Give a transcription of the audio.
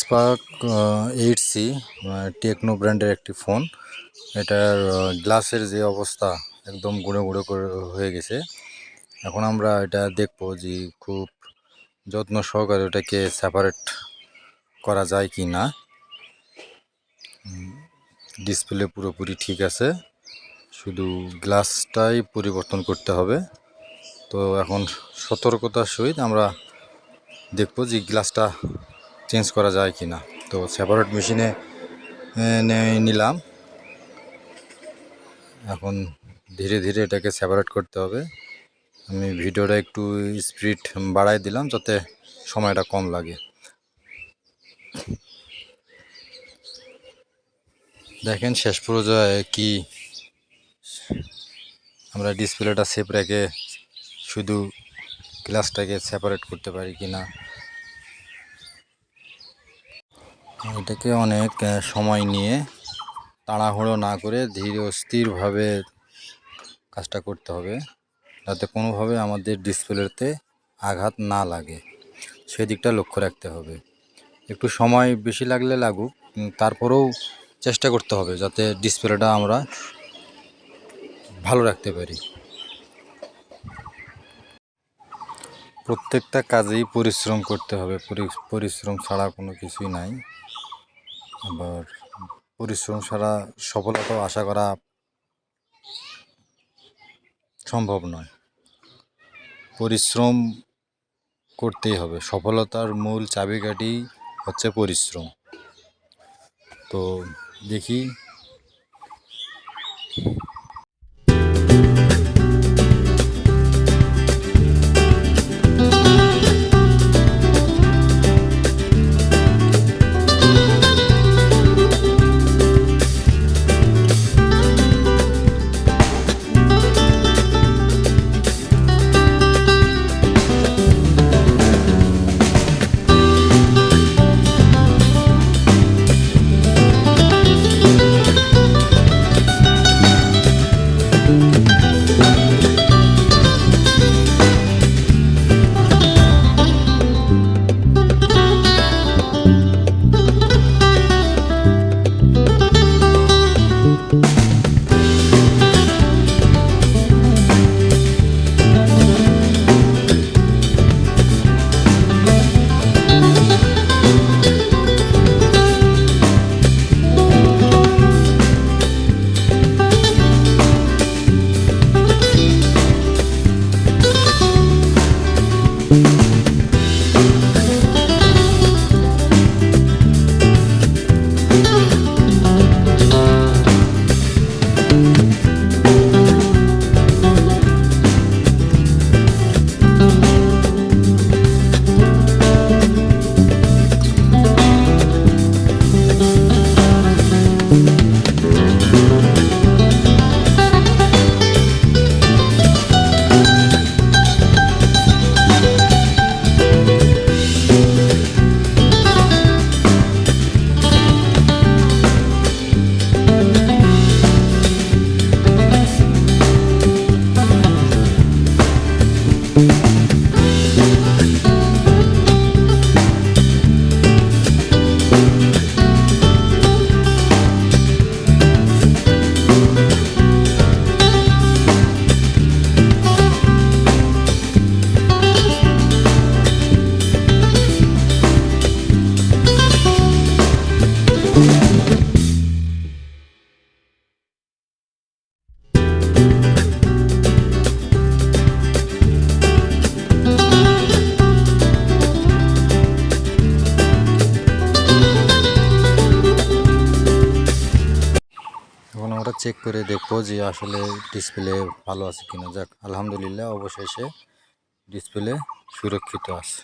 Spark 8C techno ব্র্যান্ডের একটি phone. এটার গ্লাসের যে অবস্থা একদম গুঁড়ো গুঁড়ো করে হয়ে গেছে। এখন আমরা এটা দেখবো যে খুব যত্ন সহকারে ওটাকে সেপারেট করা যায় কি না। ডিসপ্লে পুরোপুরি ঠিক আছে, শুধু গ্লাসটাই পরিবর্তন করতে হবে। তো এখন সতর্কতার সহিত আমরা দেখবো যে গ্লাসটা চেঞ্জ করা যায় কি না। তো সেপারেট মেশিনে নিলাম। এখন ধীরে ধীরে এটাকে সেপারেট করতে হবে। আমি ভিডিওটা একটু স্পিড বাড়াই দিলাম যাতে সময়টা কম লাগে। দেখেন শেষ পর্যায়ে কি আমরা ডিসপ্লেটা সেপ রেখে শুধু গ্লাসটাকে সেপারেট করতে পারি কি না। এটাকে অনেক সময় নিয়ে তাড়াহুড়ো না করে ধীরে ও স্থিরভাবে কাজটা করতে হবে, যাতে কোনোভাবে আমাদের ডিসপ্লেতে আঘাত না লাগে, সেদিকটা লক্ষ্য রাখতে হবে। একটু সময় বেশি লাগলে লাগুক, তারপরেও চেষ্টা করতে হবে যাতে ডিসপ্লেটা আমরা ভালো রাখতে পারি। প্রত্যেকটা কাজেই পরিশ্রম করতে হবে, পরিশ্রম ছাড়া কোনো কিছুই নাই। আবার পরিশ্রম ছাড়া সফলতাও আশা করা সম্ভব নয়। পরিশ্রম করতেই হবে, সফলতার মূল চাবিকাঠি হচ্ছে পরিশ্রম। তো দেখি আমরা চেক করে দেখবো যে আসলে ডিসপ্লে ভালো আছে কিনা। যাক, আলহামদুলিল্লাহ, অবশেষে ডিসপ্লে সুরক্ষিত আছে।